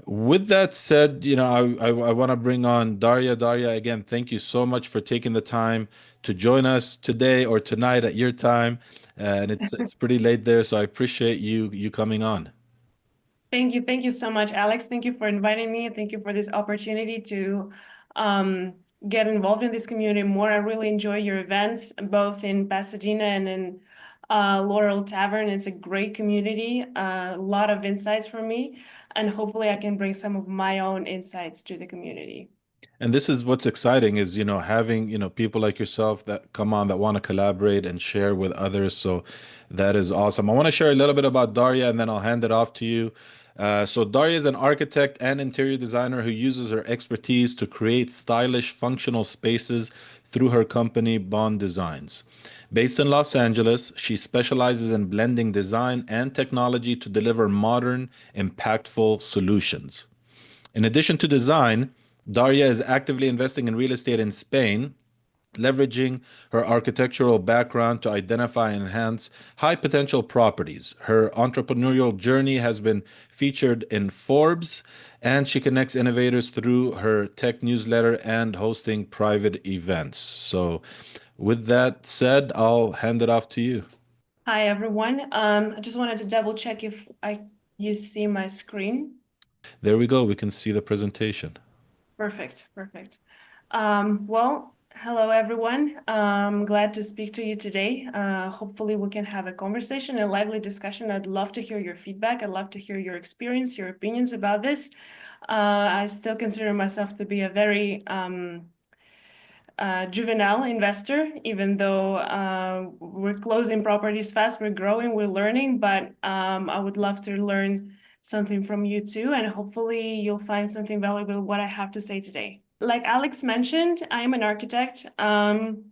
With that said, I want to bring on Daria. Daria, again, thank you so much for taking the time to join us today or tonight at your time. And it's pretty late there, so I appreciate you coming on. Thank you. Thank you so much, Alex. Thank you for inviting me. Thank you for this opportunity to um, get involved in this community more. I really enjoy your events, both in Pasadena and in Laurel Tavern. It's a great community, a lot of insights for me, and hopefully I can bring some of my own insights to the community. And this is what's exciting is, having, people like yourself that come on that want to collaborate and share with others. So that is awesome. I want to share a little bit about Daria and then I'll hand it off to you. So Daria is an architect and interior designer who uses her expertise to create stylish, functional spaces through her company, Bond Designs. Based in Los Angeles, she specializes in blending design and technology to deliver modern, impactful solutions. In addition to design, Daria is actively investing in real estate in Spain, leveraging her architectural background to identify and enhance high potential properties. Her entrepreneurial journey has been featured in Forbes, and she connects innovators through her tech newsletter and hosting private events. So, with that said, I'll hand it off to you. Hi, everyone. I just wanted to double check if you see my screen. There we go. We can see the presentation. Perfect, perfect. Hello everyone. Glad to speak to you today. Hopefully we can have a conversation, a lively discussion. I'd love to hear your feedback. I'd love to hear your experience, your opinions about this. I still consider myself to be a very juvenile investor, even though we're closing properties fast, we're growing, we're learning, but I would love to learn something from you too, and hopefully you'll find something valuable what I have to say today. Like Alex mentioned, I'm an architect, and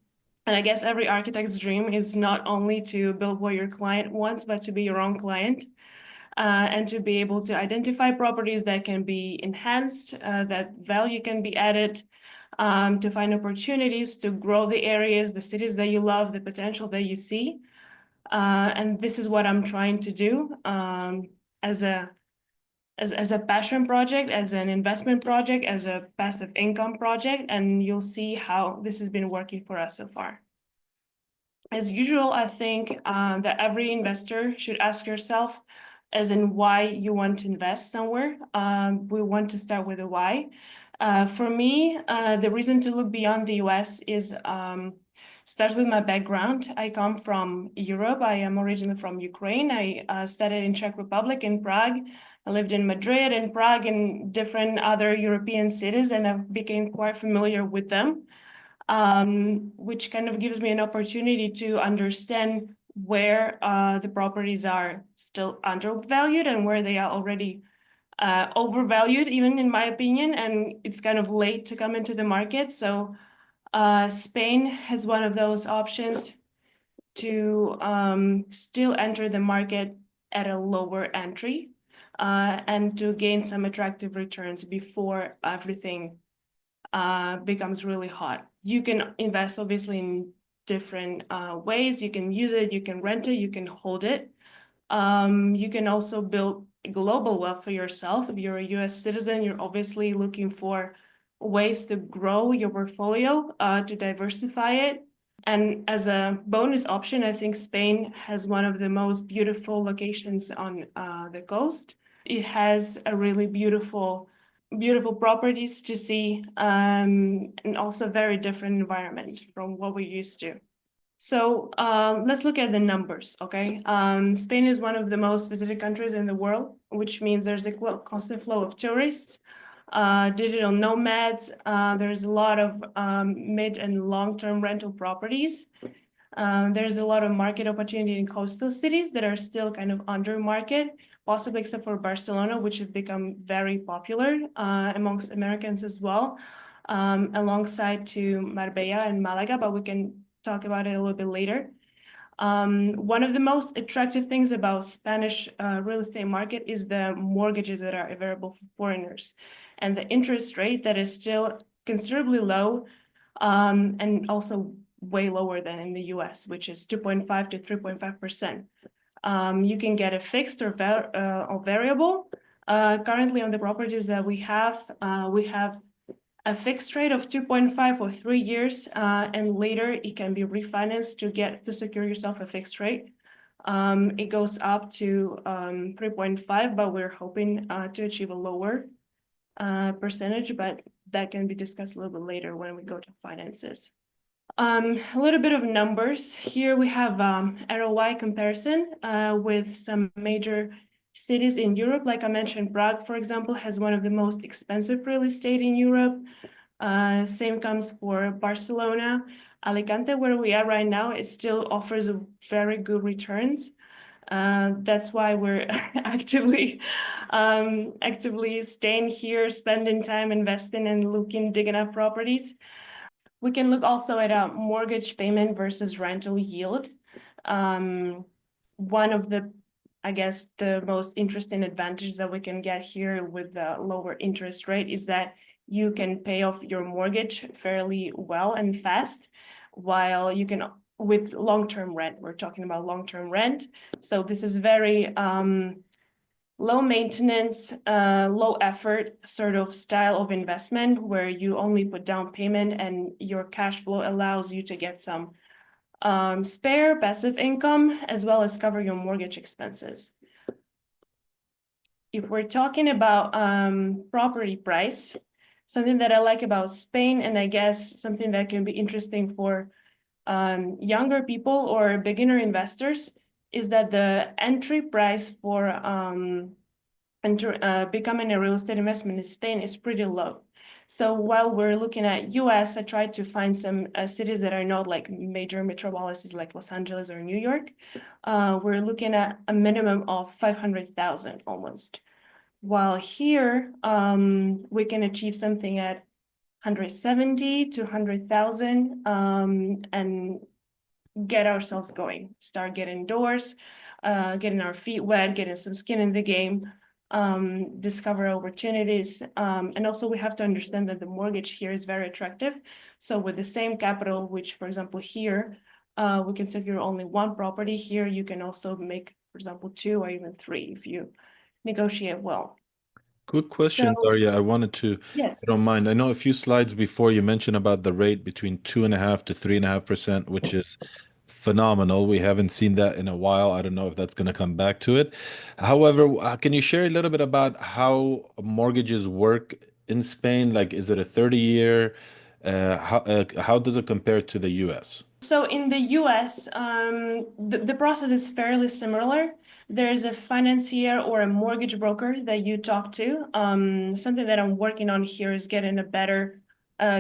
I guess every architect's dream is not only to build what your client wants, but to be your own client. And to be able to identify properties that can be enhanced, that value can be added, to find opportunities to grow the areas, the cities that you love, the potential that you see. And this is what I'm trying to do as a as a passion project, as an investment project, as a passive income project, and you'll see how this has been working for us so far. As usual, I think that every investor should ask yourself, as in why you want to invest somewhere. We want to start with a why. For me, the reason to look beyond the US is starts with my background. I come from Europe. I am originally from Ukraine. I studied in Czech Republic in Prague. I lived in Madrid and Prague and different other European cities, and I became quite familiar with them, which kind of gives me an opportunity to understand where the properties are still undervalued and where they are already overvalued, even in my opinion, and it's kind of late to come into the market. So Spain has one of those options to still enter the market at a lower entry and to gain some attractive returns before everything becomes really hot. You can invest obviously in different ways. You can use it, you can rent it, you can hold it. You can also build global wealth for yourself. If you're a US citizen, you're obviously looking for ways to grow your portfolio, to diversify it. And as a bonus option, I think Spain has one of the most beautiful locations on the coast. It has a really beautiful properties to see, and also very different environment from what we're used to. So let's look at the numbers, okay? Spain is one of the most visited countries in the world, which means there's a constant flow of tourists, digital nomads. There's a lot of mid and long-term rental properties. There's a lot of market opportunity in coastal cities that are still kind of under market, possibly except for Barcelona, which have become very popular amongst Americans as well, alongside to Marbella and Malaga, but we can talk about it a little bit later. One of the most attractive things about Spanish real estate market is the mortgages that are available for foreigners and the interest rate that is still considerably low, and also way lower than in the US, which is 2.5 to 3.5%. You can get a fixed or variable. Currently on the properties that we have a fixed rate of 2.5 for 3 years, and later it can be refinanced to secure yourself a fixed rate. It goes up to 3.5, but we're hoping to achieve a lower percentage, but that can be discussed a little bit later when we go to finances. A little bit of numbers. Here we have ROI comparison with some major cities in Europe. Like I mentioned, Prague, for example, has one of the most expensive real estate in Europe. Same comes for Barcelona. Alicante, where we are right now, it still offers very good returns. That's why we're actively staying here, spending time investing and digging up properties. We can look also at a mortgage payment versus rental yield. One of the, I guess, the most interesting advantages that we can get here with the lower interest rate is that you can pay off your mortgage fairly well and fast, while you can, with long-term rent, we're talking about long-term rent. So this is very low maintenance, low effort sort of style of investment where you only put down payment and your cash flow allows you to get some spare passive income as well as cover your mortgage expenses. If we're talking about property price, something that I like about Spain, and I guess something that can be interesting for younger people or beginner investors, is that the entry price for becoming a real estate investment in Spain is pretty low. So while we're looking at US, I tried to find some cities that are not like major metropolises like Los Angeles or New York. We're looking at a minimum of 500,000 almost. While here, we can achieve something at 170 to 100,000 and get ourselves going, start getting doors, getting our feet wet, getting some skin in the game, discover opportunities. And also we have to understand that the mortgage here is very attractive. So with the same capital, which for example here, we can secure only one property. Here you can also make, for example, 2 or even 3 if you negotiate well. Good question, So Daria. I wanted to, yes. I don't mind. I know a few slides before you mentioned about the rate between 2.5 to 3.5%, which is phenomenal. We haven't seen that in a while. I don't know if that's going to come back to it. However, can you share a little bit about how mortgages work in Spain? Like, is it a 30-year? How does it compare to the US? So in the US, the process is fairly similar. There's a financier or a mortgage broker that you talk to. Something that I'm working on here is getting a better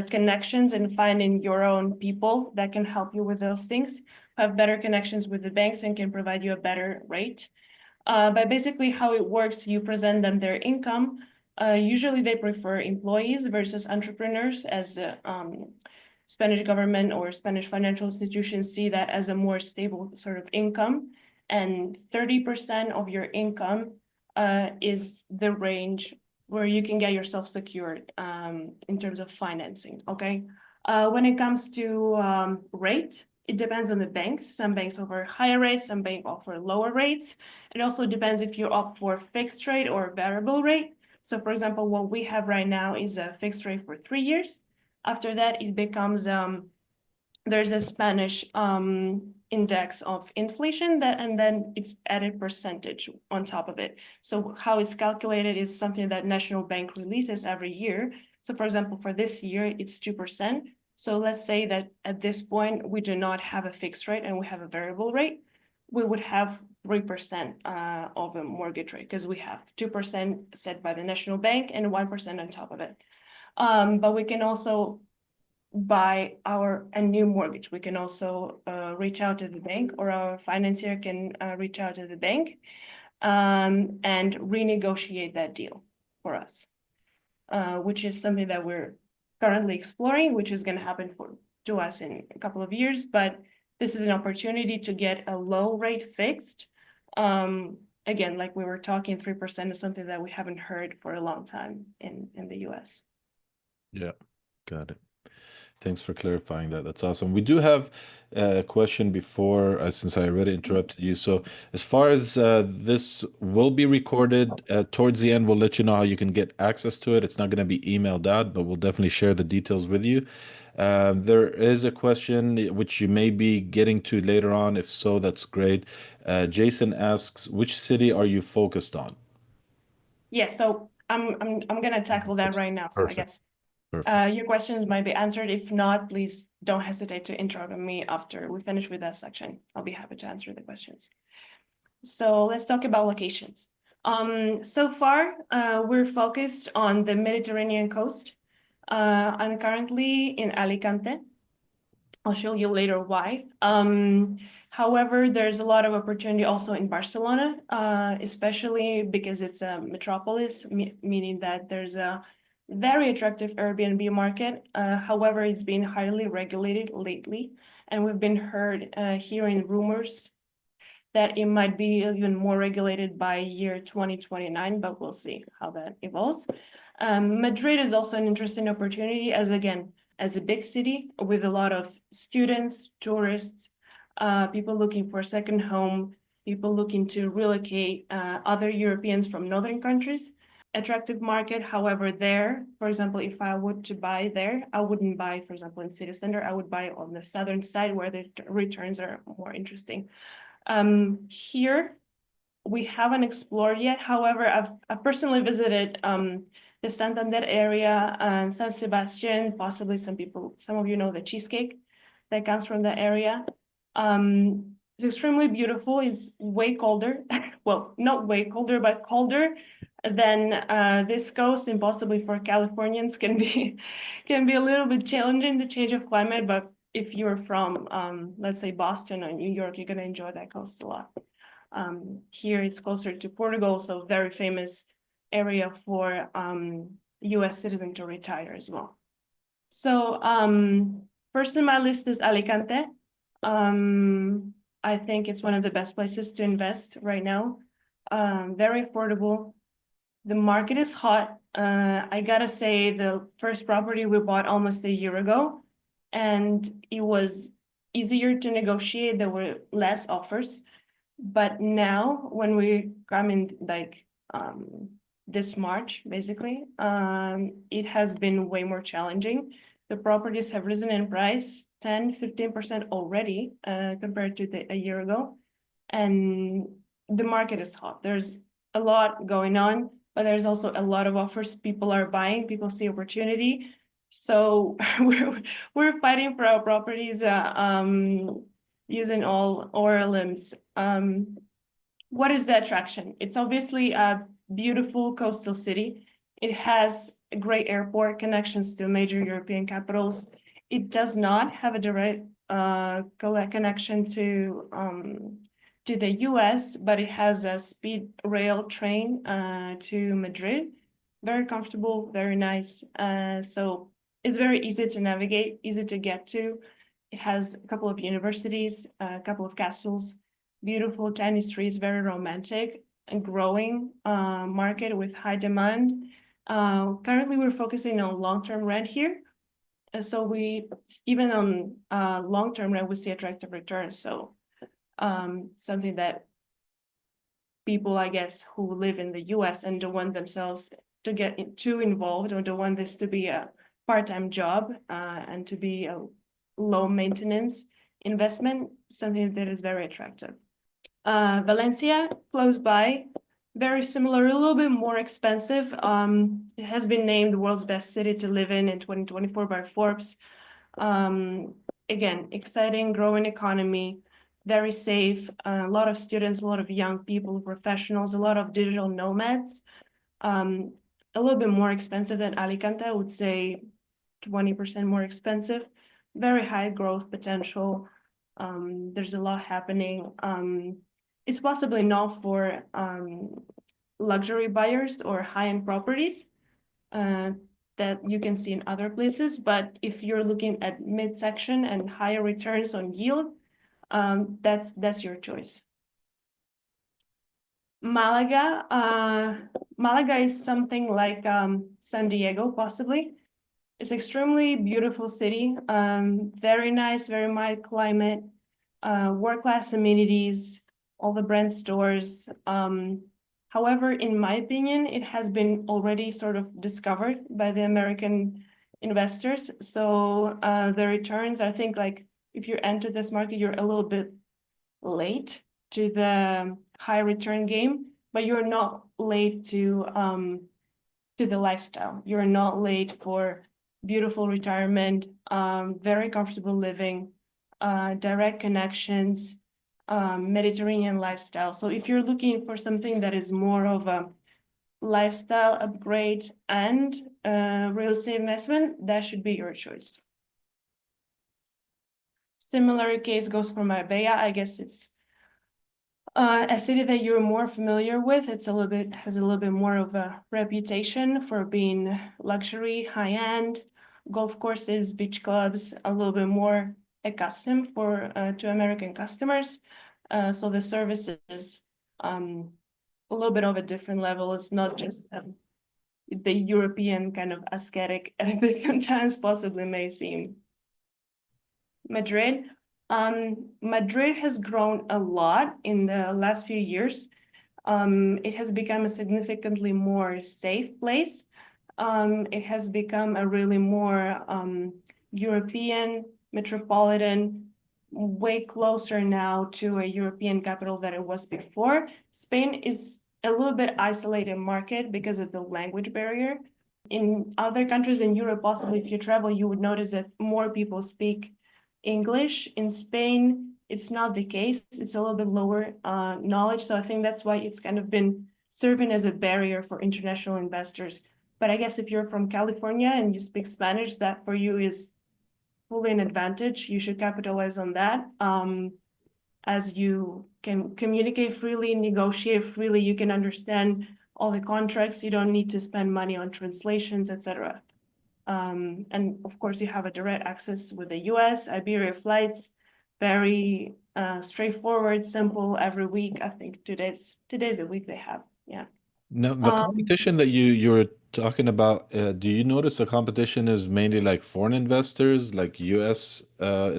connections and finding your own people that can help you with those things, have better connections with the banks and can provide you a better rate. But basically how it works, you present them their income. Usually they prefer employees versus entrepreneurs, as Spanish government or Spanish financial institutions see that as a more stable sort of income. And 30% of your income is the range where you can get yourself secured in terms of financing, okay? When it comes to rate, it depends on the banks. Some banks offer higher rates, some banks offer lower rates. It also depends if you opt for fixed rate or variable rate. So for example, what we have right now is a fixed rate for 3 years. After that, it becomes, there's a Spanish index of inflation and then it's added percentage on top of it. So how it's calculated is something that National Bank releases every year. So for example, for this year, it's 2%. So let's say that at this point, we do not have a fixed rate and we have a variable rate. We would have 3% of a mortgage rate because we have 2% set by the National Bank and 1% on top of it. But we can also buy a new mortgage. We can also reach out to the bank, or our financier can reach out to the bank and renegotiate that deal for us, which is something that we're currently exploring, which is going to happen to us in a couple of years. But this is an opportunity to get a low rate fixed. Again, like we were talking, 3% is something that we haven't heard for a long time in the US. Yeah, got it. Thanks for clarifying that. That's awesome. We do have a question before, since I already interrupted you. So, as far as this will be recorded, towards the end, we'll let you know how you can get access to it. It's not going to be emailed out, but we'll definitely share the details with you. There is a question which you may be getting to later on. If so, that's great. Jason asks, which city are you focused on? Yeah, so I'm gonna tackle that right now. So I Perfect. guess Perfect. your questions might be answered. If not, please don't hesitate to interrupt me after we finish with that section. I'll be happy to answer the questions. So let's talk about locations. So far, we're focused on the Mediterranean coast. I'm currently in Alicante. I'll show you later why. However, there's a lot of opportunity also in Barcelona, especially because it's a metropolis, meaning that there's a very attractive Airbnb market. However, it's been highly regulated lately, and we've been hearing rumors that it might be even more regulated by year 2029, but we'll see how that evolves. Madrid is also an interesting opportunity as, again, as a big city with a lot of students, tourists, people looking for a second home, people looking to relocate, other Europeans from northern countries. Attractive market. However, there, for example, if I were to buy there, I wouldn't buy, for example, in city center. I would buy on the southern side where the returns are more interesting. Here, we haven't explored yet. However, I've personally visited the Santander area and San Sebastian. Possibly some of you know the cheesecake that comes from the area. It's extremely beautiful. It's way colder. Well, not way colder, but colder than this coast, and possibly for Californians can be can be a little bit challenging, the change of climate. But if you're from let's say Boston or New York, you're gonna enjoy that coast a lot. Here it's closer to Portugal, so very famous area for US citizens to retire as well. So first in my list is Alicante. I think it's one of the best places to invest right now. Very affordable. The market is hot. I gotta say, the first property we bought almost a year ago, and it was easier to negotiate. There were less offers. But now, when we come in like this March, basically, it has been way more challenging. The properties have risen in price 10-15% already compared to a year ago. And the market is hot. There's a lot going on, but there's also a lot of offers. People are buying, people see opportunity. So we're fighting for our properties using all our limbs. What is the attraction? It's obviously a beautiful coastal city. It has a great airport connections to major European capitals. It does not have a direct connection to the US, but it has a speed rail train to Madrid. Very comfortable, very nice. So it's very easy to navigate, easy to get to. It has a couple of universities, a couple of castles, beautiful tiny streets, very romantic and growing market with high demand. Currently, we're focusing on long-term rent here. And so we, even on long-term rent, we see attractive returns. So something that people, I guess, who live in the US and don't want themselves to get too involved or don't want this to be a part-time job and to be a low maintenance investment, something that is very attractive. Valencia, close by, very similar, a little bit more expensive. It has been named the world's best city to live in 2024 by Forbes. Again, exciting, growing economy, very safe, a lot of students, a lot of young people, professionals, a lot of digital nomads. A little bit more expensive than Alicante, I would say 20% more expensive, very high growth potential. There's a lot happening. It's possibly not for luxury buyers or high-end properties that you can see in other places, but if you're looking at midsection and higher returns on yield, that's your choice. Malaga, Malaga is something like San Diego, possibly. It's extremely beautiful city, very nice, very mild climate, world-class amenities, all the brand stores. However, in my opinion, it has been already sort of discovered by the American investors. So the returns, I think, like if you enter this market, you're a little bit late to the high return game, but you're not late to the lifestyle. You're not late for beautiful retirement, very comfortable living, direct connections, Mediterranean lifestyle. So if you're looking for something that is more of a lifestyle upgrade and real estate investment, that should be your choice. Similar case goes for Marbella. I guess it's a city that you're more familiar with. It's has a little bit more of a reputation for being luxury, high-end, golf courses, beach clubs, a little bit more accustomed to American customers. So the service is a little bit of a different level. It's not just the European kind of aesthetic as it sometimes possibly may seem. Madrid. Madrid has grown a lot in the last few years. It has become a significantly more safe place. It has become a really more European, metropolitan, way closer now to a European capital than it was before. Spain is a little bit isolated market because of the language barrier. In other countries in Europe, possibly if you travel, you would notice that more people speak English. In Spain, it's not the case. It's a little bit lower knowledge. So I think that's why it's kind of been serving as a barrier for international investors. But I guess if you're from California and you speak Spanish, that for you is fully an advantage. You should capitalize on that. As you can communicate freely, negotiate freely, you can understand all the contracts. You don't need to spend money on translations, etc. And of course, you have a direct access with the US, Iberia flights, very straightforward, simple every week. I think 2 days a week they have. Yeah. Now, the Um, competition that you're talking about, do you notice the competition is mainly like foreign investors, like US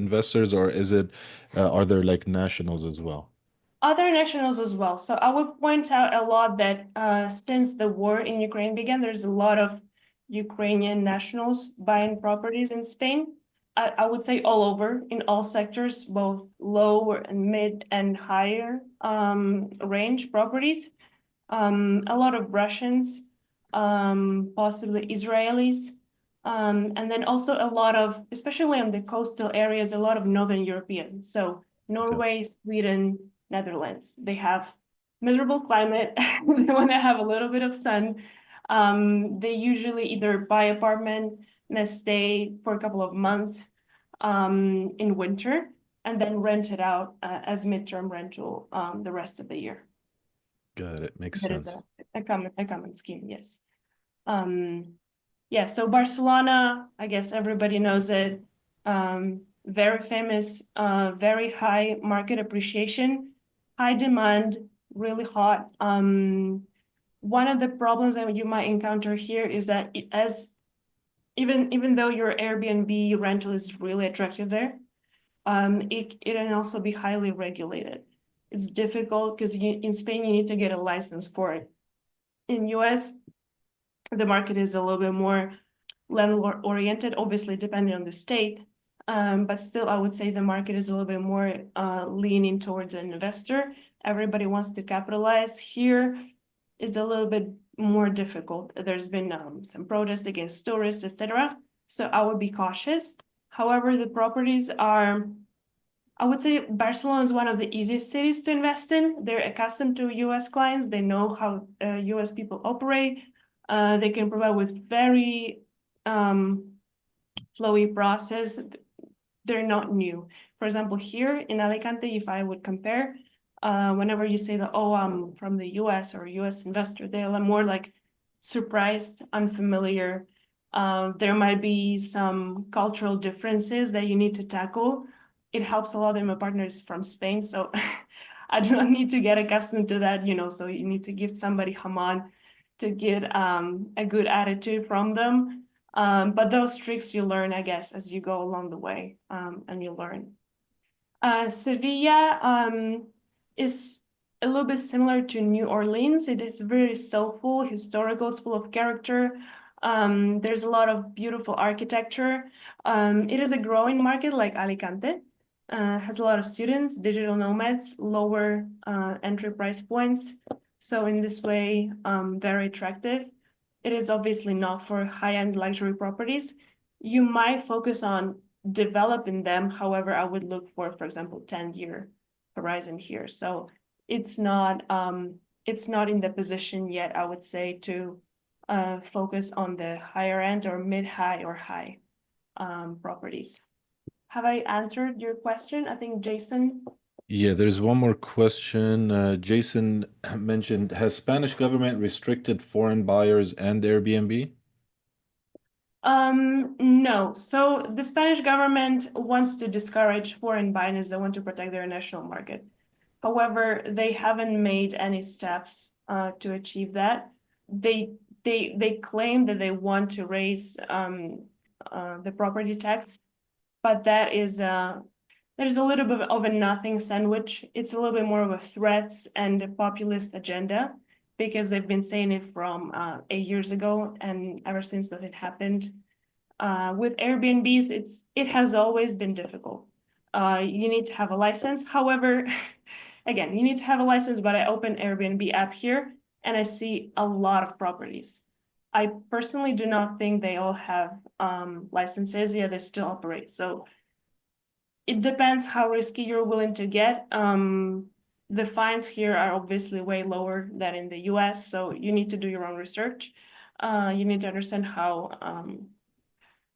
investors, or is it are there like nationals as well? Other nationals as well. So I would point out a lot that since the war in Ukraine began, there's a lot of Ukrainian nationals buying properties in Spain. I would say all over in all sectors, both low and mid and higher range properties. A lot of Russians, possibly Israelis, and then also a lot of, especially on the coastal areas, a lot of Northern Europeans. So Okay. Norway, Sweden, Netherlands. They have miserable climate. They want to have a little bit of sun. They usually either buy apartment and stay for a couple of months in winter and then rent it out as midterm rental the rest of the year. Got it. Makes That is sense. a common scheme, yes. Yeah, so Barcelona, I guess everybody knows it. Very famous, very high market appreciation, high demand, really hot. One of the problems that you might encounter here is that even though your Airbnb rental is really attractive there, it can also be highly regulated. It's difficult because in Spain you need to get a license for it. In US, the market is a little bit more landlord oriented, obviously depending on the state. But still, I would say the market is a little bit more leaning towards an investor. Everybody wants to capitalize. Here is a little bit more difficult. There's been some protests against tourists, etc. So I would be cautious. However, the properties are, I would say Barcelona is one of the easiest cities to invest in. They're accustomed to US clients. They know how US people operate. They can provide with very flowy process. They're not new. For example, here in Alicante, if I would compare, whenever you say that, oh, I'm from the US or US investor, they're more like surprised, unfamiliar. There might be some cultural differences that you need to tackle. It helps a lot that my partner is from Spain, so I don't need to get accustomed to that, so you need to give somebody Haman to get a good attitude from them. But those tricks you learn, I guess, as you go along the way, and you learn. Sevilla is a little bit similar to New Orleans. It is very soulful, historical, it's full of character. There's a lot of beautiful architecture. It is a growing market like Alicante. Has a lot of students, digital nomads, lower entry price points. So in this way, very attractive. It is obviously not for high-end luxury properties. You might focus on developing them. However, I would look for example, 10-year horizon here. So it's not in the position yet, I would say, to focus on the higher end or mid-high or high properties. Have I answered your question? I think Jason. Yeah, there's one more question. Jason mentioned, has Spanish government restricted foreign buyers and Airbnb? No. So the Spanish government wants to discourage foreign buyers. They want to protect their national market. However, they haven't made any steps to achieve that. They claim that they want to raise the property tax, but there's a little bit of a nothing sandwich. It's a little bit more of a threats and a populist agenda because they've been saying it from 8 years ago, and ever since that it happened. With Airbnbs, it has always been difficult. You need to have a license. However, again, you need to have a license, but I open Airbnb app here and I see a lot of properties. I personally do not think they all have licenses. Yeah, they still operate. So it depends how risky you're willing to get. The fines here are obviously way lower than in the US, so you need to do your own research. You need to understand how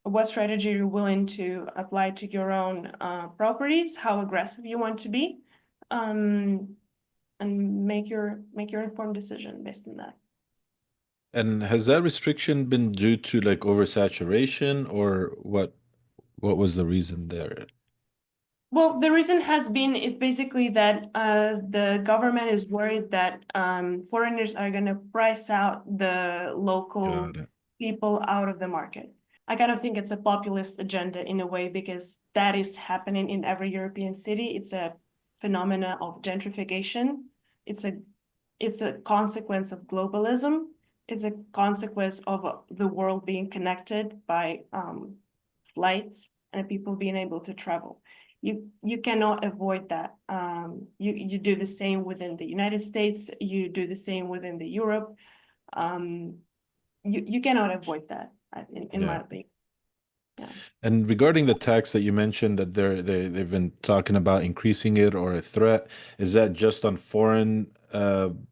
what strategy you're willing to apply to your own properties, how aggressive you want to be, and make your informed decision based on that. And has that restriction been due to like oversaturation or what was the reason there? Well, the reason has been is basically that the government is worried that foreigners are going to price out the Got local it. people out of the market. I kind of think it's a populist agenda in a way because that is happening in every European city. It's a phenomena of gentrification. It's a it's a consequence of globalism. It's a consequence of the world being connected by flights and people being able to travel. You cannot avoid that. You do the same within the United States. You do the same within the Europe. Um, you cannot avoid that, in my Yeah. opinion. Yeah. And regarding the tax that you mentioned that they've been talking about increasing it or a threat, is that just on foreign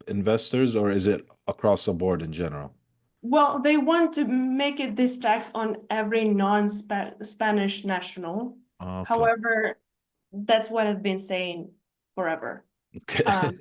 investors or is it across the board in general? Well, they want to make it this tax on every non-Spanish national. Okay. However, that's what I've been saying forever. Okay. Um,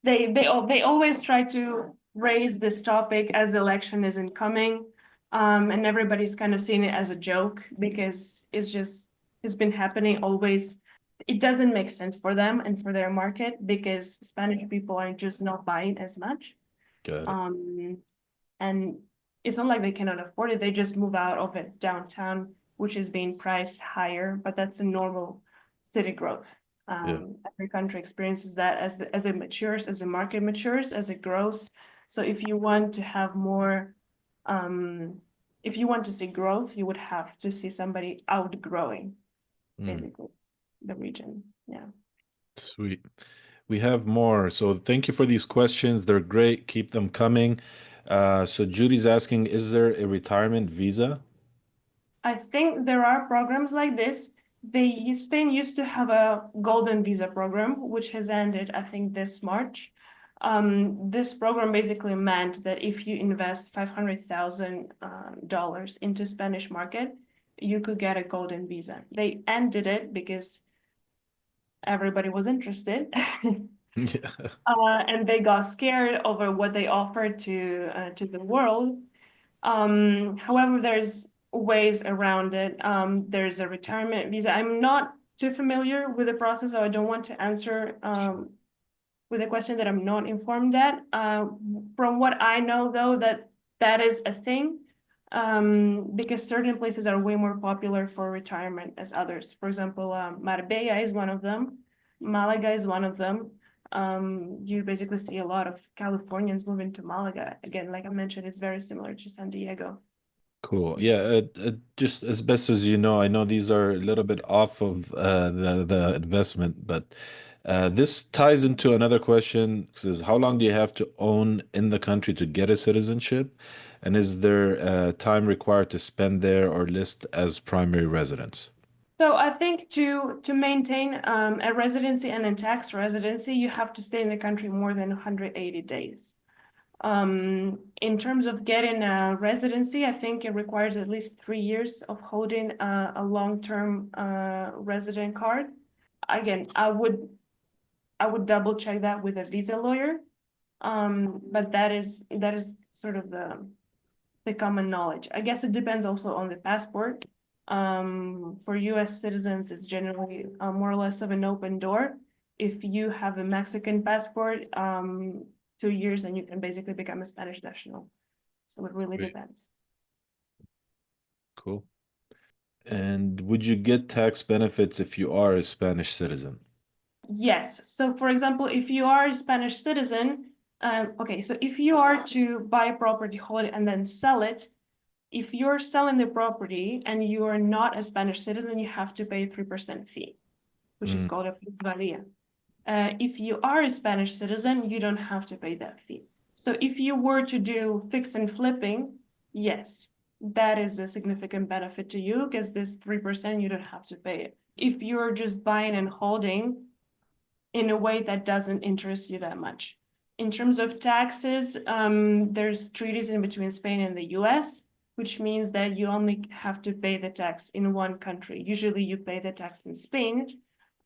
they always try to raise this topic as the election isn't coming, and everybody's kind of seeing it as a joke because it's been happening always. It doesn't make sense for them and for their market because Spanish people are just not buying as much. Got it. Um, and it's not like they cannot afford it. They just move out of it downtown, which is being priced higher, but that's a normal city growth. Yeah. Every country experiences that as it matures, as the market matures, as it grows. So if you want to have more, if you want to see growth, you would have to see somebody outgrowing Mm, basically the region. Yeah. sweet. We have more. So thank you for these questions. They're great. Keep them coming. So Judy's asking, is there a retirement visa? I think there are programs like this. Spain used to have a golden visa program, which has ended, I think, this March. This program basically meant that if you invest $500,000 into Spanish market, you could get a golden visa. They ended it because everybody was interested. Yeah. And they got scared over what they offered to the world. However, there's ways around it. There's a retirement visa. I'm not too familiar with the process, so I don't want to answer with a question that I'm not informed at. From what I know, though, that is a thing. because certain places are way more popular for retirement as others. For example, Marbella is one of them. Malaga is one of them. You basically see a lot of Californians moving to Malaga. Again, like I mentioned, it's very similar to San Diego. Cool. Yeah, just as best as you know, I know these are a little bit off of the investment, but this ties into another question. It says, how long do you have to own in the country to get a citizenship? And is there time required to spend there or list as primary residence? So I think to maintain a residency and a tax residency, you have to stay in the country more than 180 days. In terms of getting a residency, I think it requires at least 3 years of holding a long-term resident card. Again, I would double check that with a visa lawyer. But that is sort of the common knowledge. I guess it depends also on the passport. For US citizens, it's generally more or less of an open door. If you have a Mexican passport, 2 years and you can basically become a Spanish national. So it really Great. depends. Cool. And would you get tax benefits if you are a Spanish citizen? Yes. So for example, if you are a Spanish citizen, okay, so if you are to buy a property, hold it, and then sell it, if you're selling the property and you are not a Spanish citizen, you have to pay a 3% fee, which is Mm, called a plusvalía. If you are a Spanish citizen, you don't have to pay that fee. So if you were to do fix and flipping, yes, that is a significant benefit to you because this 3%, you don't have to pay it. If you're just buying and holding in a way that doesn't interest you that much. In terms of taxes, there's treaties in between Spain and the US, which means that you only have to pay the tax in one country. Usually you pay the tax in Spain,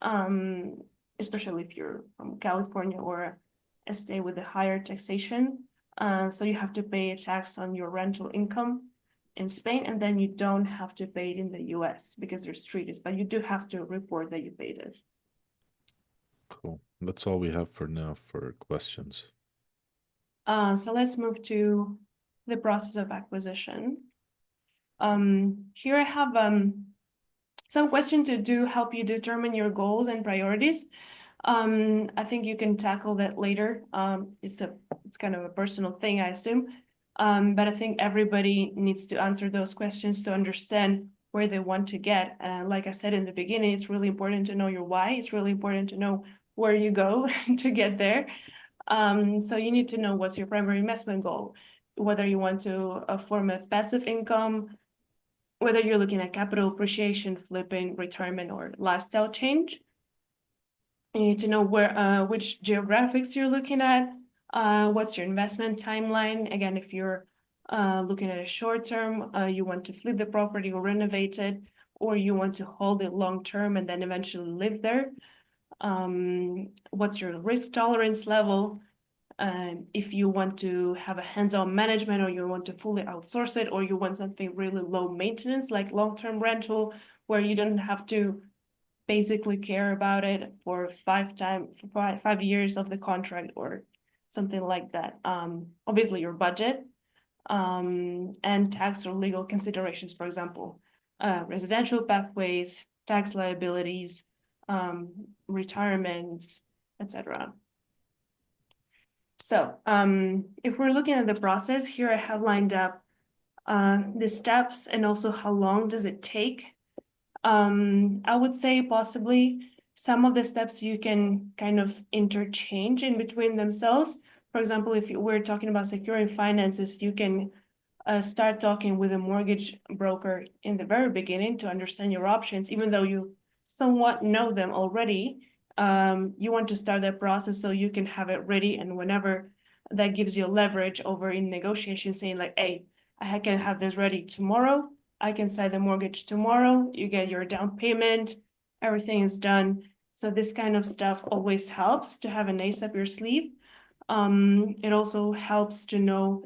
um, especially if you're from California or a state with a higher taxation. So you have to pay a tax on your rental income in Spain, and then you don't have to pay it in the US because there's treaties, but you do have to report that you paid it. cool. That's all we have for now for questions. So let's move to the process of acquisition. Here I have some questions to do help you determine your goals and priorities. I think you can tackle that later. It's kind of a personal thing, I assume. But I think everybody needs to answer those questions to understand where they want to get. Like I said in the beginning, it's really important to know your why. It's really important to know where you go to get there. So you need to know what's your primary investment goal, whether you want to form a passive income, whether you're looking at capital appreciation, flipping, retirement, or lifestyle change. You need to know which geographics you're looking at, what's your investment timeline. Again, if you're looking at a short term, you want to flip the property or renovate it, or you want to hold it long term and then eventually live there. What's your risk tolerance level? If you want to have a hands-on management or you want to fully outsource it, or you want something really low maintenance like long-term rental where you don't have to basically care about it for 5 years of the contract or something like that. Obviously your budget and tax or legal considerations, for example, residential pathways, tax liabilities, retirements, etc. So if we're looking at the process here, I have lined up the steps and also how long does it take. I would say possibly some of the steps you can kind of interchange in between themselves. For example, if we're talking about securing finances, you can start talking with a mortgage broker in the very beginning to understand your options, even though you somewhat know them already. You want to start that process so you can have it ready, and whenever that gives you leverage over in negotiation, saying like, hey, I can have this ready tomorrow. I can sign the mortgage tomorrow. You get your down payment. Everything is done. So this kind of stuff always helps to have an ace up your sleeve. It also helps to know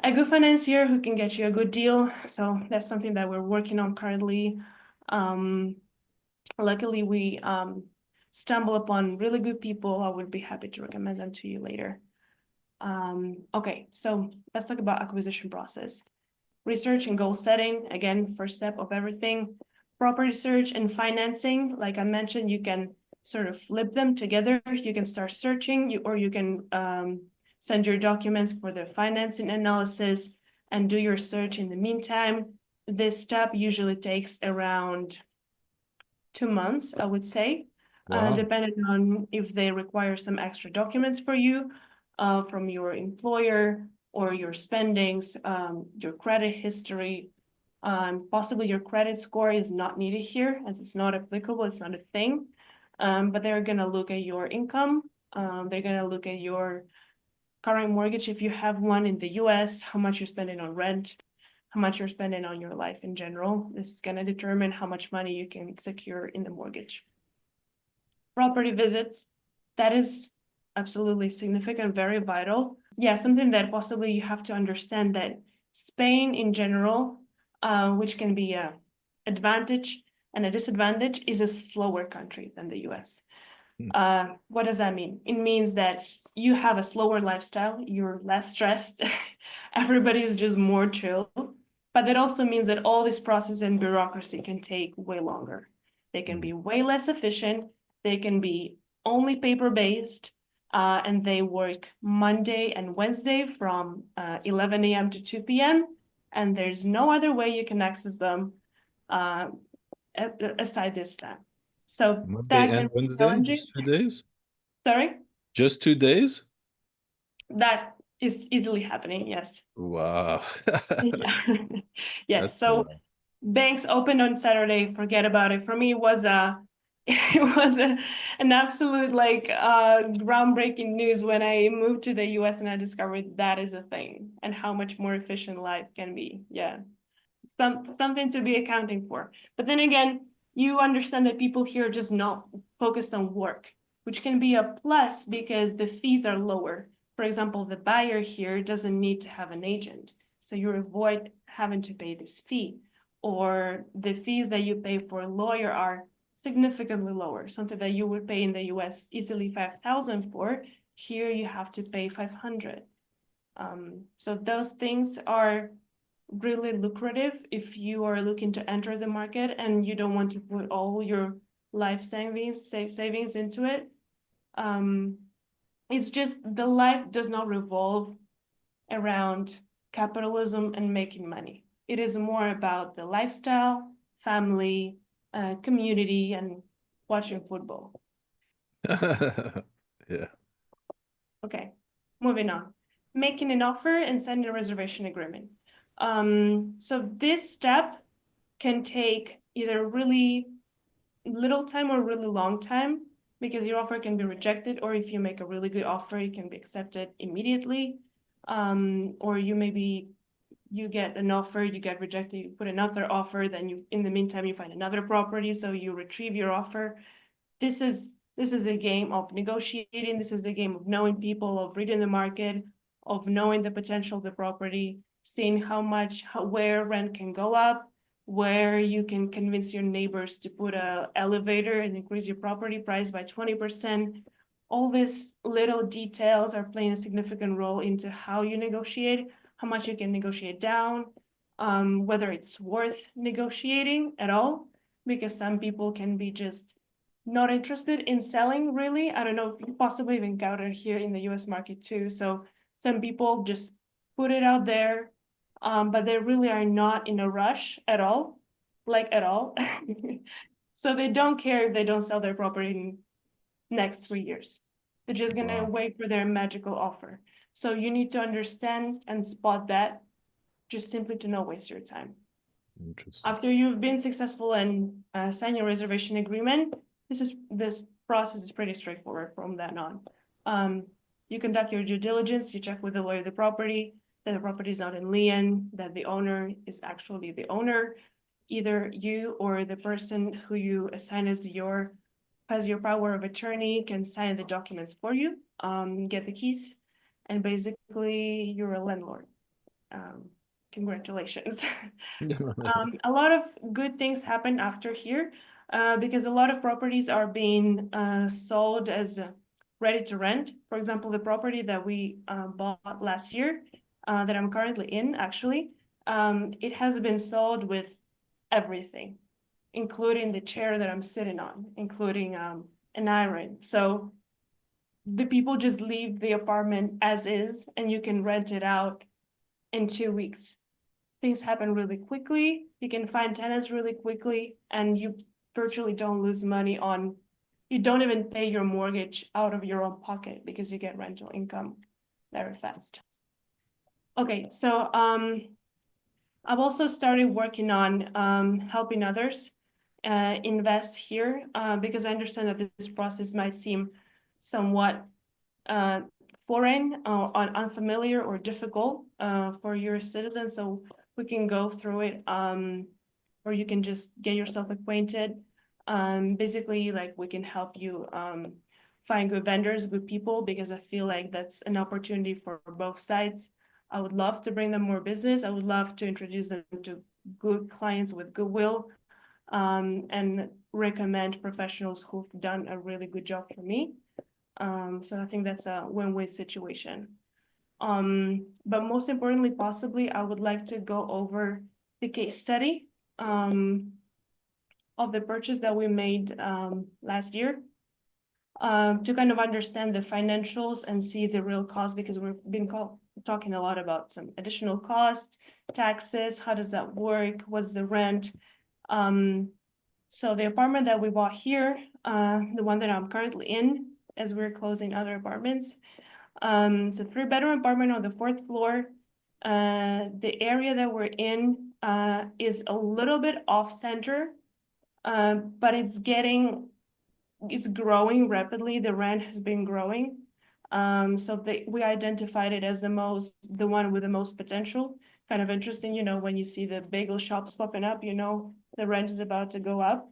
a good financier who can get you a good deal. So that's something that we're working on currently. Luckily, we stumble upon really good people. I would be happy to recommend them to you later. Okay, so let's talk about acquisition process. Research and goal setting, again, first step of everything. Property search and financing, like I mentioned, you can sort of flip them together. You can start searching, or you can send your documents for the financing analysis and do your search in the meantime. This step usually takes around 2 months, I would say, Wow. depending on if they require some extra documents for you from your employer or your spendings, your credit history. Possibly your credit score is not needed here as it's not applicable, it's not a thing. But they're going to look at your income. They're going to look at your current mortgage if you have one in the US, how much you're spending on rent, how much you're spending on your life in general. This is going to determine how much money you can secure in the mortgage. Property visits, that is absolutely significant, very vital. Yeah, something that possibly you have to understand that Spain in general, which can be a advantage and a disadvantage, is a slower country than the US. What does that mean? It means that you have a slower lifestyle, you're less stressed, everybody is just more chill. But that also means that all this process and bureaucracy can take way longer. They can be way less efficient, they can be only paper-based, and they work Monday and Wednesday from 11 a.m. to 2 p.m. And there's no other way you can access them uh, aside this time. So Monday that can and be Wednesday, challenging. just 2 days? Sorry, Just 2 days? that is easily happening. Yes. Wow. Yeah. Yes. That's a So lot. banks opened on Saturday. Forget about it. For me, it was a it was an absolute like groundbreaking news when I moved to the US and I discovered that is a thing and how much more efficient life can be. Yeah. Something to be accounting for. But then again, you understand that people here are just not focused on work, which can be a plus because the fees are lower. For example, the buyer here doesn't need to have an agent, so you avoid having to pay this fee. Or the fees that you pay for a lawyer are significantly lower, something that you would pay in the US easily 5,000 for. Here you have to pay 500. So those things are really lucrative if you are looking to enter the market and you don't want to put all your life savings into it. Um, it's just the life does not revolve around capitalism and making money. It is more about the lifestyle, family, community, and watching football. Yeah. Okay, moving on. Making an offer and signing a reservation agreement. So this step can take either really little time or really long time because your offer can be rejected, or if you make a really good offer, it can be accepted immediately. Or you get an offer, you get rejected, you put another offer, then in the meantime, you find another property, so you retrieve your offer. This is a game of negotiating. This is the game of knowing people, of reading the market, of knowing the potential of the property, seeing where rent can go up, where you can convince your neighbors to put an elevator and increase your property price by 20%. All these little details are playing a significant role into how you negotiate, how much you can negotiate down, whether it's worth negotiating at all, because some people can be just not interested in selling really. I don't know if you possibly even encountered here in the US market too. So some people just put it out there, but they really are not in a rush at all, like at all. So they don't care if they don't sell their property in next 3 years. They're just gonna Wow. wait for their magical offer. So you need to understand and spot that just simply to not waste your time. Interesting. After you've been successful and sign your reservation agreement, this process is pretty straightforward from then on. You conduct your due diligence, you check with the lawyer the property, that the property is not in lien, that the owner is actually the owner. Either you or the person who you assign as has your power of attorney can sign the documents for you, get the keys, and basically you're a landlord. Um, Congratulations. A lot of good things happen after here because a lot of properties are being sold as ready to rent. For example, the property that we bought last year that I'm currently in, actually, It has been sold with everything, including the chair that I'm sitting on, including an iron. So the people just leave the apartment as is, and you can rent it out in 2 weeks. Things happen really quickly. You can find tenants really quickly, and you virtually don't lose money on, you don't even pay your mortgage out of your own pocket because you get rental income very fast. Okay, so I've also started working on helping others invest here because I understand that this process might seem somewhat uh, foreign or unfamiliar or difficult for your citizens. So we can go through it or you can just get yourself acquainted. Basically, like we can help you find good vendors, good people, because I feel like that's an opportunity for both sides. I would love to bring them more business. I would love to introduce them to good clients with goodwill and recommend professionals who've done a really good job for me. So I think that's a win-win situation. But most importantly, possibly, I would like to go over the case study of the purchase that we made last year to kind of understand the financials and see the real cost, because we've been talking a lot about some additional costs, taxes, how does that work, what's the rent. So the apartment that we bought here, the one that I'm currently in, as we're closing other apartments, it's a 3-bedroom apartment on the 4th floor. The area that we're in is a little bit off center, but it's growing rapidly. The rent has been growing. So we identified it as the one with the most potential. Kind of interesting, when you see the bagel shops popping up, the rent is about to go up.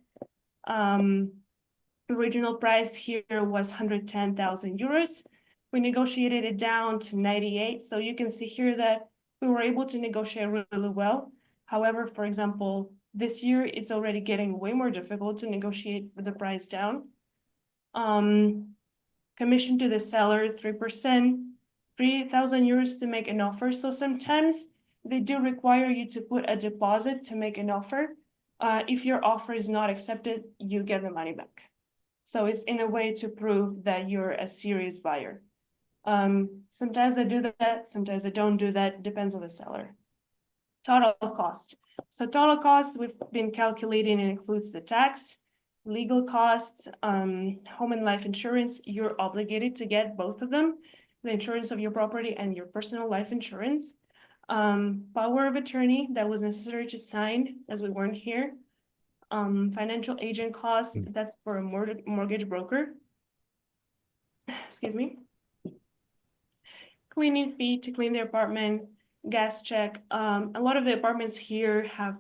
Original price here was 110,000 euros. We negotiated it down to 98. So you can see here that we were able to negotiate really well. However, for example, this year it's already getting way more difficult to negotiate the price down. Commission to the seller, 3%, 3,000 euros to make an offer. So sometimes they do require you to put a deposit to make an offer. If your offer is not accepted, you get the money back. So it's in a way to prove that you're a serious buyer. Sometimes I do that, sometimes I don't do that, depends on the seller. Total cost. So total cost we've been calculating, and includes the tax, legal costs, home and life insurance. You're obligated to get both of them, the insurance of your property and your personal life insurance. Power of attorney that was necessary to sign as we weren't here. Financial agent costs, that's for a mortgage broker. Excuse me. Cleaning fee to clean the apartment, gas check. A lot of the apartments here have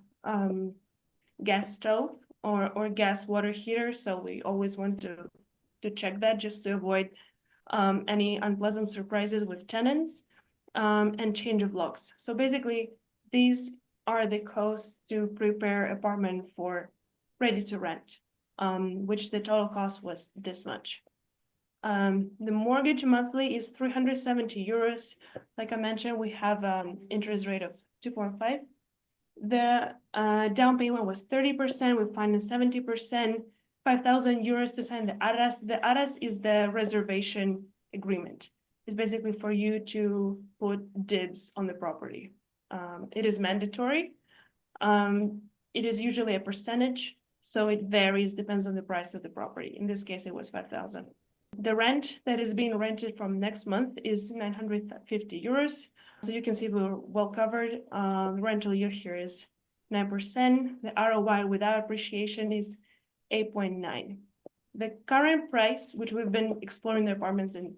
gas stove or gas water heater, so we always want to check that just to avoid any unpleasant surprises with tenants, and change of locks. So basically, these are the costs to prepare apartment for ready to rent, which the total cost was this much. The mortgage monthly is 370 euros. Like I mentioned, we have interest rate of 2.5. The down payment was 30%. We financed 70%, 5,000 euros to sign the arras. The arras is the reservation agreement. It's basically for you to put dibs on the property. It is mandatory. It is usually a percentage, so it varies, depends on the price of the property. In this case, it was 5,000. The rent that is being rented from next month is 950 euros. So you can see we're well covered. The rental yield here is 9%. The ROI without appreciation is 8.9. The current price, which we've been exploring the apartments in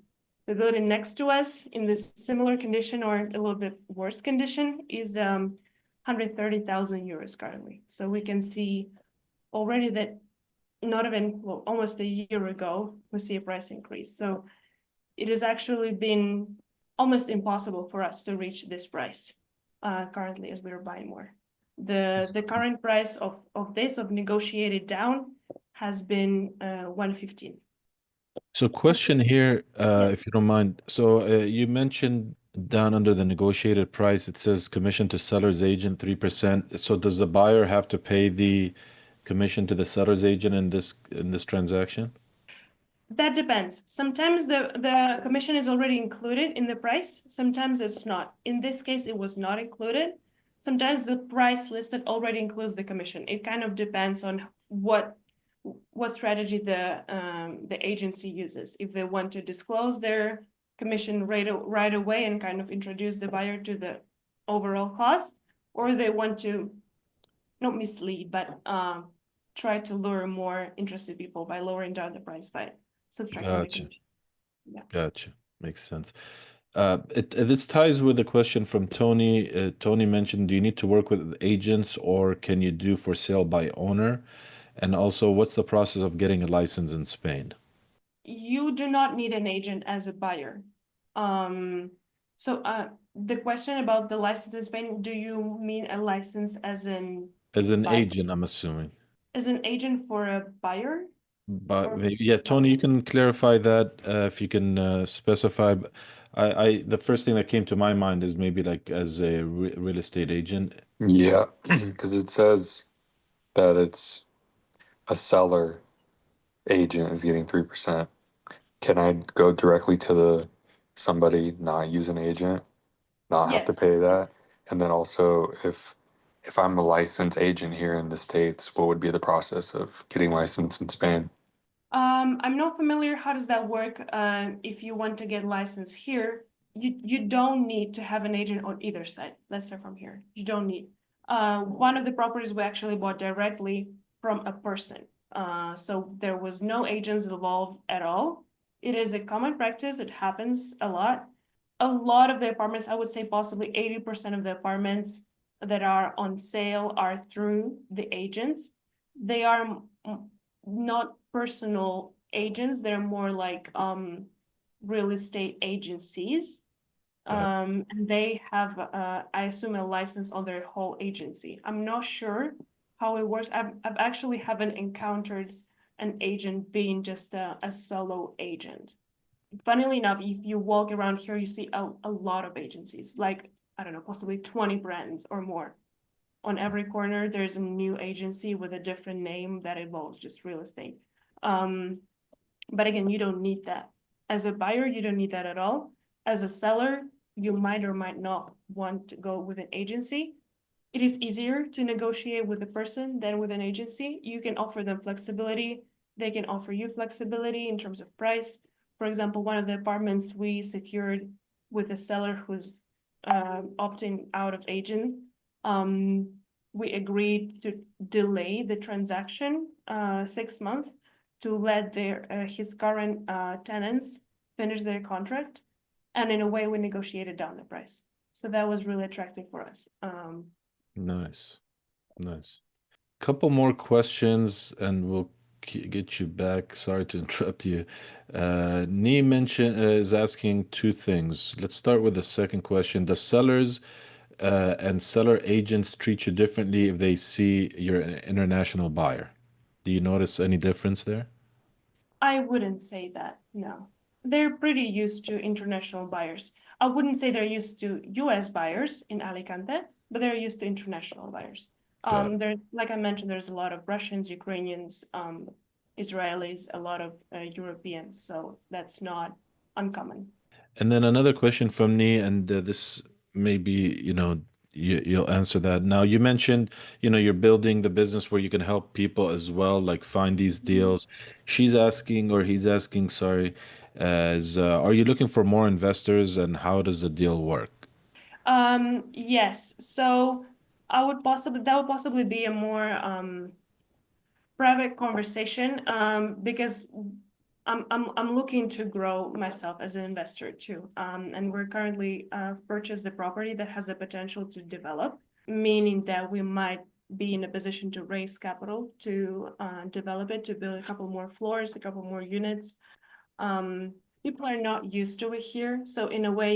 the building next to us in this similar condition or a little bit worse condition, is 130,000 euros currently. So we can see already that not even, well, almost a year ago, we see a price increase. So it has actually been almost impossible for us to reach this price currently as we are buying more. The current price of negotiated down has been 115. So question here, Yes. if you don't mind. So you mentioned Down under the negotiated price, it says commission to seller's agent 3%. So does the buyer have to pay the commission to the seller's agent in this transaction? That depends. Sometimes the commission is already included in the price. Sometimes it's not. In this case, it was not included. Sometimes the price listed already includes the commission. It kind of depends on what strategy the agency uses. If they want to disclose their commission rate right away and kind of introduce the buyer to the overall cost, or they want to not mislead, but try to lure more interested people by lowering down the price by subtracting the Gotcha. commission. Yeah. Gotcha. Makes sense. This ties with a question from Tony. Tony mentioned, do you need to work with agents or can you do for sale by owner? And also, what's the process of getting a license in Spain? You do not need an agent as a buyer. Um, so the question about the license in Spain, do you mean a license as in As an buy agent, I'm assuming. as an agent for a buyer But or maybe, a yeah, Tony, you seller? can clarify that if you can specify. The first thing that came to my mind is maybe like as a real estate agent. Yeah, because it says that it's a seller agent is getting 3%. Can I go directly to the somebody, not use an agent, not have to Yes. pay that? And then also if I'm a licensed agent here in the States, what would be the process of getting licensed in Spain? I'm not familiar. How does that work? If you want to get licensed here, you don't need to have an agent on either side. Let's start from here. You don't need. One of the properties we actually bought directly from a person. So there was no agents involved at all. It is a common practice. It happens a lot. A lot of the apartments, I would say possibly 80% of the apartments that are on sale are through the agents. They are not personal agents, they're more like real estate agencies. Got And they have, I assume, a license on their whole agency. I'm not sure how it works. I've actually haven't encountered an agent being just a solo agent. Funnily enough, if you walk around here, you see a lot of agencies, like, I don't know, possibly 20 brands or more. On every corner, there's a new agency with a different name that involves just real estate. Um, but again, you don't need that. As a buyer, you don't need that at all. As a seller, you might or might not want to go with an agency. It is easier to negotiate with a person than with an agency. You can offer them flexibility. They can offer you flexibility in terms of price. For example, one of the apartments we secured with a seller who's opting out of agent, um, we agreed to delay the transaction 6 months to let his current tenants finish their contract, and in a way we negotiated down the price. So that was really attractive for us. Nice. Nice. Couple more questions and we'll get you back. Sorry to interrupt you. Nee is asking two things. Let's start with the second question. Does sellers and seller agents treat you differently if they see you're an international buyer? Do you notice any difference there? I wouldn't say that, no. They're pretty used to international buyers. I wouldn't say they're used to US buyers in Alicante, but they're used to international buyers. Got it. There, like I mentioned, there's a lot of Russians, Ukrainians, Israelis, a lot of Europeans, so that's not uncommon. And then another question from me, and this may be, you'll answer that. Now, you mentioned, you're building the business where you can help people as well, like find these deals. She's asking, or he's asking, sorry, are you looking for more investors and how does the deal work? Yes, so that would possibly be a more private conversation, because I'm looking to grow myself as an investor too. And we're currently purchased the property that has the potential to develop, meaning that we might be in a position to raise capital to develop it, to build a couple more floors, a couple more units. Um, People are not used to it here, so in a way,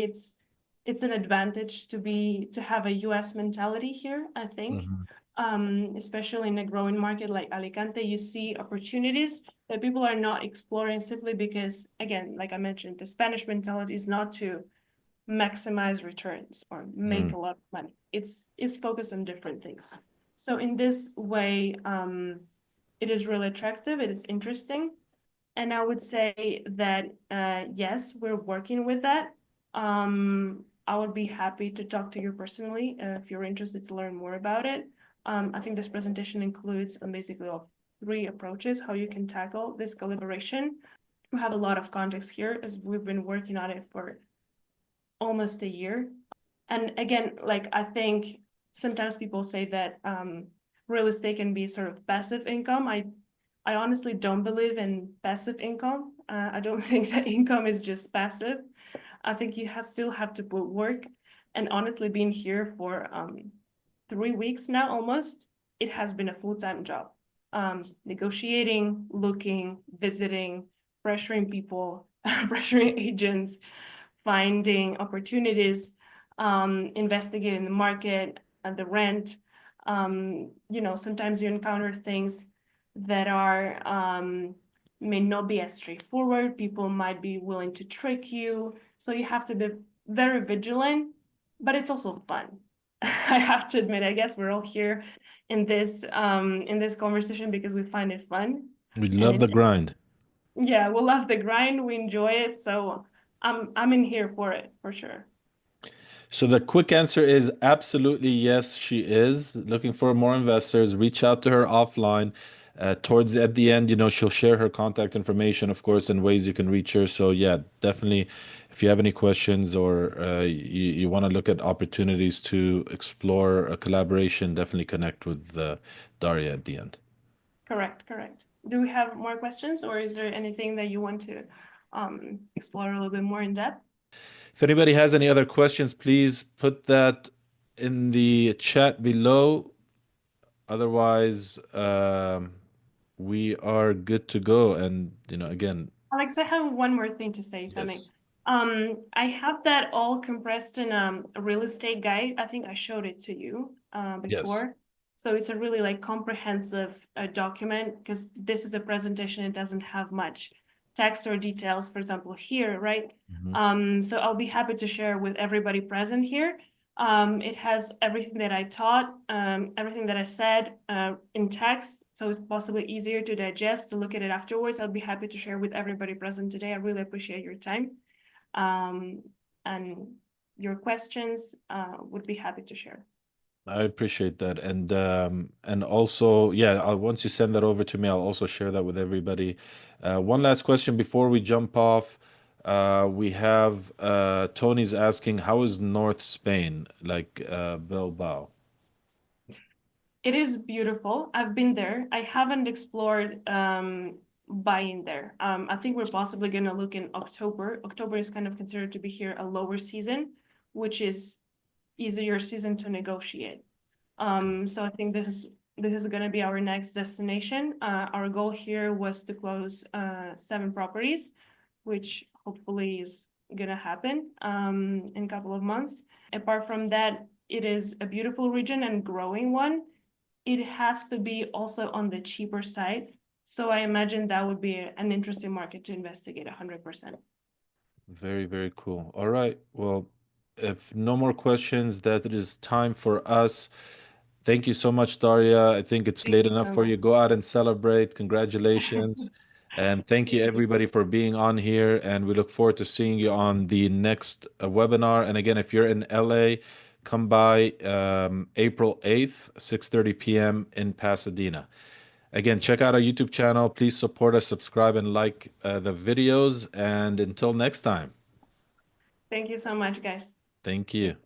it's an advantage to have a US mentality here, I think. Mhm. Especially in a growing market like Alicante, you see opportunities that people are not exploring simply because, again, like I mentioned, the Spanish mentality is not to maximize returns or make Mm. a lot of money. It's focused on different things. So in this way, it is really attractive. It is interesting. And I would say that yes, we're working with that. I would be happy to talk to you personally if you're interested to learn more about it. I think this presentation includes basically all three approaches how you can tackle this collaboration. We have a lot of context here as we've been working on it for almost a year. And again, like I think sometimes people say that real estate can be sort of passive income. I honestly don't believe in passive income. I don't think that income is just passive. I think you still have to put work. And honestly, being here for 3 weeks now almost, it has been a full-time job. Negotiating, looking, visiting, pressuring people, pressuring agents, finding opportunities, investigating the market and the rent. Sometimes you encounter things that are may not be as straightforward. People might be willing to trick you. So you have to be very vigilant, but it's also fun. I have to admit, I guess we're all here in this conversation because we find it fun. We And love the grind. yeah, we love the grind, we enjoy it. So I'm in here for it for sure. So the quick answer is absolutely yes, she is looking for more investors. Reach out to her offline. Towards at the end, she'll share her contact information, of course, and ways you can reach her. So yeah, definitely, if you have any questions or you want to look at opportunities to explore a collaboration, definitely connect with Daria at the end. Correct, correct. Do we have more questions, or is there anything that you want to explore a little bit more in depth? If anybody has any other questions, please put that in the chat below. Otherwise, we are good to go. And, again, Alex, I have one more thing to say, if I may. yes. I have that all compressed in a real estate guide. I think I showed it to you Yes. before. So it's a really like comprehensive document because this is a presentation. It doesn't have much text or details, for example, here, right? Mhm. So I'll be happy to share with everybody present here. It has everything that I taught, everything that I said in text, so it's possibly easier to digest, to look at it afterwards. I'll be happy to share with everybody present today. I really appreciate your time and your questions. Would be happy to share. I appreciate that. And also, yeah, once you send that over to me, I'll also share that with everybody. One last question before we jump off. We have Tony's asking, how is North Spain, like Bilbao? It is beautiful. I've been there. I haven't explored buying there. I think we're possibly going to look in October. October is kind of considered to be here a lower season, which is easier season to negotiate. So I think this is going to be our next destination. Our goal here was to close 7 properties, which hopefully is going to happen in a couple of months. Apart from that, it is a beautiful region and growing one. It has to be also on the cheaper side. So I imagine that would be an interesting market to investigate 100%. Very, very cool. All right. Well, if no more questions, that it is time for us. Thank you so much, Daria. I think it's Thank late you enough so for much. you. Go out and celebrate. Congratulations. And thank you, You too. everybody, for being on here. And we look forward to seeing you on the next webinar. And again, if you're in LA, come by April 8th, 6:30 p.m. in Pasadena. Again, check out our YouTube channel. Please support us, subscribe, and like the videos. And until next time, Thank you so much, guys. thank you.